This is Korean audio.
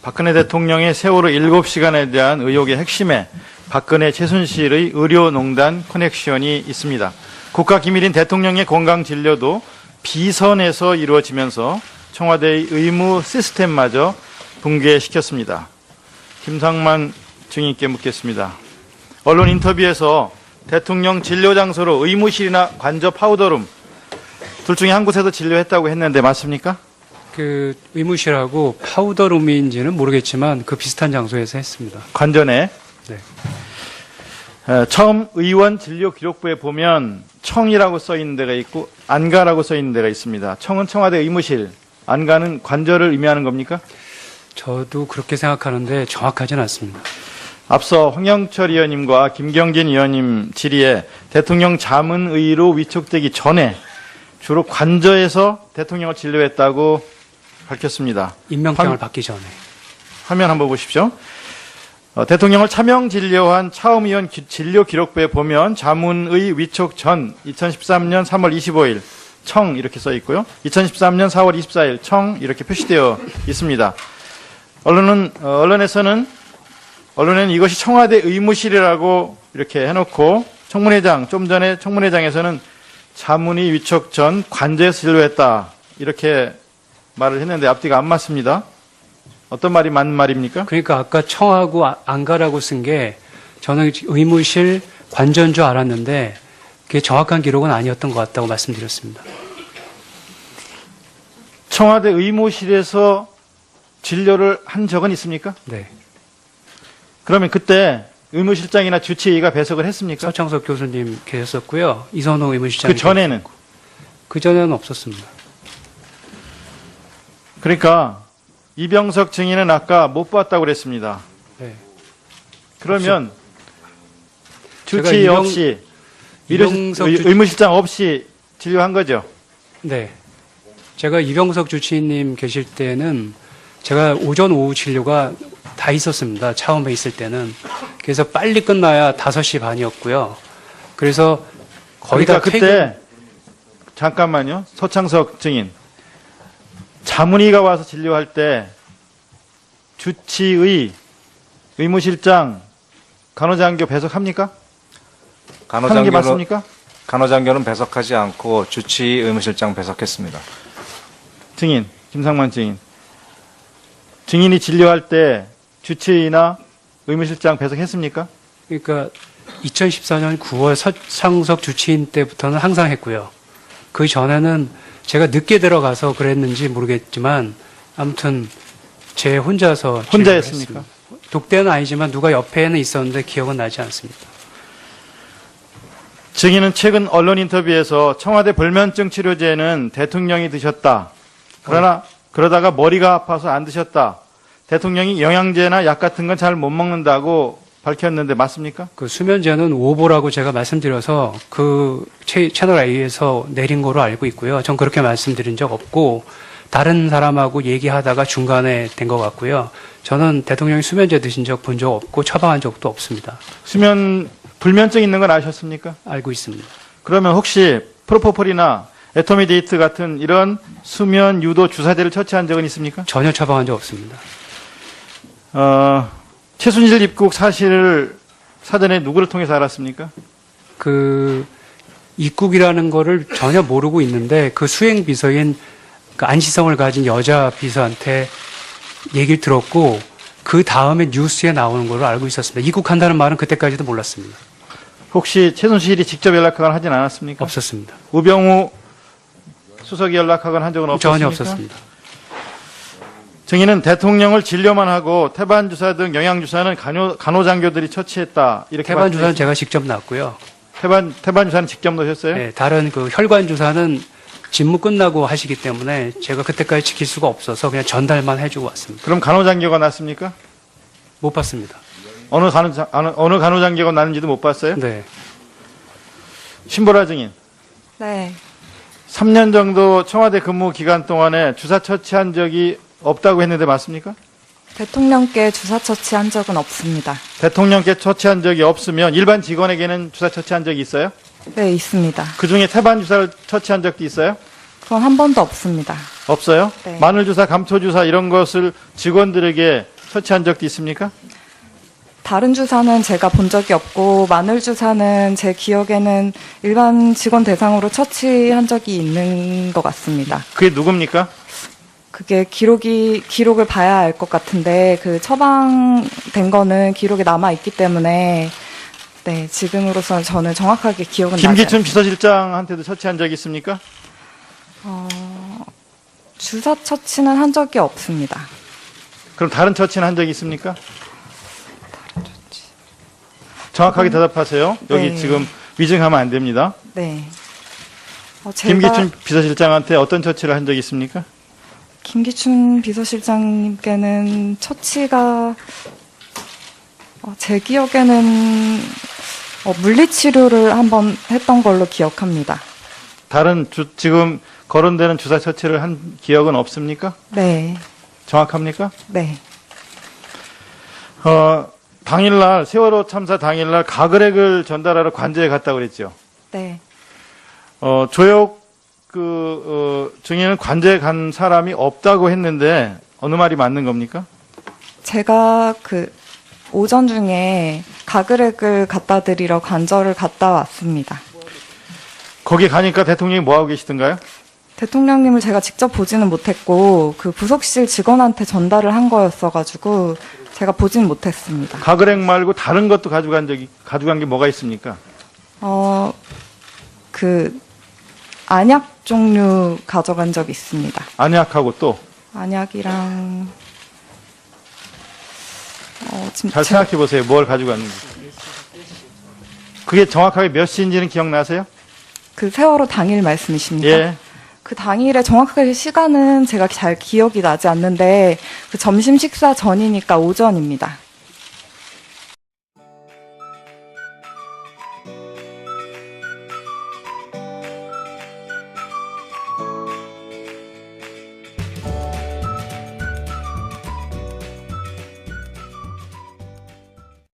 박근혜 대통령의 세월호 7시간에 대한 의혹의 핵심에 박근혜 최순실의 의료농단 커넥션이 있습니다. 국가기밀인 대통령의 건강진료도 비선에서 이루어지면서 청와대의 의무 시스템마저 붕괴시켰습니다. 김상만 증인께 묻겠습니다. 언론 인터뷰에서 대통령 진료 장소로 의무실이나 관저 파우더룸 둘 중에 한 곳에서 진료했다고 했는데 맞습니까? 그 의무실하고 파우더룸인지는 모르겠지만 그 비슷한 장소에서 했습니다. 관전에. 네. 처음 의원 진료 기록부에 보면 청이라고 써 있는 데가 있고 안가라고 써 있는 데가 있습니다. 청은 청와대 의무실, 안가는 관저를 의미하는 겁니까? 저도 그렇게 생각하는데 정확하지는 않습니다. 앞서 황영철 의원님과 김경진 의원님 질의에 대통령 자문의로 위촉되기 전에 주로 관저에서 대통령을 진료했다고 밝혔습니다. 임명장을 받기 전에. 화면 한번 보십시오. 대통령을 차명 진료한 차움 의원 진료 기록부에 보면 자문의 위촉 전 2013년 3월 25일 청 이렇게 써 있고요. 2013년 4월 24일 청 이렇게 표시되어 있습니다. 언론에는 이것이 청와대 의무실이라고 이렇게 해놓고 청문회장, 좀 전에 청문회장에서는 자문의 위촉 전 관저에서 진료했다 이렇게 말을 했는데 앞뒤가 안 맞습니다. 어떤 말이 맞는 말입니까? 그러니까 아까 청하고 안가라고 쓴 게 저는 의무실 관저인 줄 알았는데 그게 정확한 기록은 아니었던 것 같다고 말씀드렸습니다. 청와대 의무실에서 진료를 한 적은 있습니까? 네. 그러면 그때 의무실장이나 주치의가 배석을 했습니까? 서창석 교수님 계셨었고요. 이선호 의무실장님. 그 전에는? 그 전에는 없었습니다. 그러니까 이병석 증인은 아까 못 봤다고 그랬습니다. 네. 그러면 주치의 없이 의무실장 없이 진료한 거죠? 네. 제가 이병석 주치의님 계실 때는 제가 오전 오후 진료가 다 있었습니다. 차움에 있을 때는. 그래서 빨리 끝나야 5시 반이었고요. 그래서 거의 그러니까 다 그때 잠깐만요. 서창석 증인. 자문의가 와서 진료할 때 주치의, 의무실장, 간호장교 배석합니까? 하는 게 맞습니까? 간호장교는 배석하지 않고 주치의 의무실장 배석했습니다. 증인, 김상만 증인. 증인이 진료할 때 주치의나 의무실장 배석했습니까? 그러니까 2014년 9월 서창석 주치의 때부터는 항상 했고요. 그 전에는 제가 늦게 들어가서 그랬는지 모르겠지만 아무튼 제 혼자서 혼자 했습니까? 독대는 아니지만 누가 옆에는 있었는데 기억은 나지 않습니다. 증인은 최근 언론 인터뷰에서 청와대 불면증 치료제는 대통령이 드셨다. 그러다가 머리가 아파서 안 드셨다. 대통령이 영양제나 약 같은 건 잘 못 먹는다고 밝혔는데 맞습니까? 그 수면제는 오보라고 제가 말씀드려서 그 채널 A에서 내린 거로 알고 있고요. 전 그렇게 말씀드린 적 없고 다른 사람하고 얘기하다가 중간에 된 것 같고요. 저는 대통령이 수면제 드신 적 본 적 없고 처방한 적도 없습니다. 불면증 있는 건 아셨습니까? 알고 있습니다. 그러면 혹시 프로포폴이나 에토미데이트 같은 이런 수면 유도 주사제를 처치한 적은 있습니까? 전혀 처방한 적 없습니다. 최순실 입국 사실을 사전에 누구를 통해서 알았습니까? 그 입국이라는 거를 전혀 모르고 있는데 그 수행 비서인 그 안시성을 가진 여자 비서한테 얘기를 들었고 그 다음에 뉴스에 나오는 걸로 알고 있었습니다. 입국한다는 말은 그때까지도 몰랐습니다. 혹시 최순실이 직접 연락하거나 하진 않았습니까? 없었습니다. 우병우 수석이 연락하거나 한 적은 없었습니까? 전혀 없었습니다. 증인은 대통령을 진료만 하고 태반주사 등 영양주사는 간호장교들이 처치했다. 이렇게 태반주사는 제가 직접 놨고요. 태반주사는 직접 넣으셨어요? 네, 다른 그 혈관주사는 직무 끝나고 하시기 때문에 제가 그때까지 지킬 수가 없어서 그냥 전달만 해주고 왔습니다. 그럼 간호장교가 났습니까? 못 봤습니다. 어느 간호장교가 났는지도 못 봤어요? 네. 신보라 증인. 네. 3년 정도 청와대 근무 기간 동안에 주사 처치한 적이 없다고 했는데 맞습니까? 대통령께 주사 처치한 적은 없습니다. 대통령께 처치한 적이 없으면 일반 직원에게는 주사 처치한 적이 있어요? 네, 있습니다. 그중에 태반 주사를 처치한 적도 있어요? 그건 한 번도 없습니다. 없어요? 네. 마늘주사, 감초주사 이런 것을 직원들에게 처치한 적도 있습니까? 다른 주사는 제가 본 적이 없고 마늘 주사는 제 기억에는 일반 직원 대상으로 처치한 적이 있는 것 같습니다. 그게 누굽니까? 그게 기록을 봐야 알 것 같은데 그 처방된 거는 기록에 남아 있기 때문에 네, 지금으로서는 저는 정확하게 기억은 나지 김기춘 않습니다. 비서실장한테도 처치한 적이 있습니까? 주사 처치는 한 적이 없습니다. 그럼 다른 처치는 한 적이 있습니까? 정확하게 대답하세요. 여기 네. 지금 위증하면 안 됩니다. 네. 김기춘 비서실장한테 어떤 처치를 한 적이 있습니까? 김기춘 비서실장님께는 처치가 제 기억에는 물리치료를 한번 했던 걸로 기억합니다. 다른 지금 거론되는 주사 처치를 한 기억은 없습니까? 네, 정확합니까? 네, 당일날 세월호 참사 당일날 가그렉을 전달하러 관저에 갔다고 그랬죠. 네. 조혁 증인은 관저에 간 사람이 없다고 했는데 어느 말이 맞는 겁니까? 제가 오전 중에 가그렉을 갖다 드리러 관저를 갔다 왔습니다. 거기 가니까 대통령이 뭐 하고 계시던가요? 대통령님을 제가 직접 보지는 못했고 그 부속실 직원한테 전달을 한 거였어가지고 제가 보지는 못했습니다. 가그렉 말고 다른 것도 가져간 게 뭐가 있습니까? 안약 종류 가져간 적이 있습니다. 안약하고 또 안약이랑 지금 잘 생각해 보세요. 뭘 가져갔는지. 그게 정확하게 몇 시인지는 기억나세요? 그 세월호 당일 말씀이십니까? 예. 그 당일에 정확하게 시간은 제가 잘 기억이 나지 않는데 그 점심 식사 전이니까 오전입니다.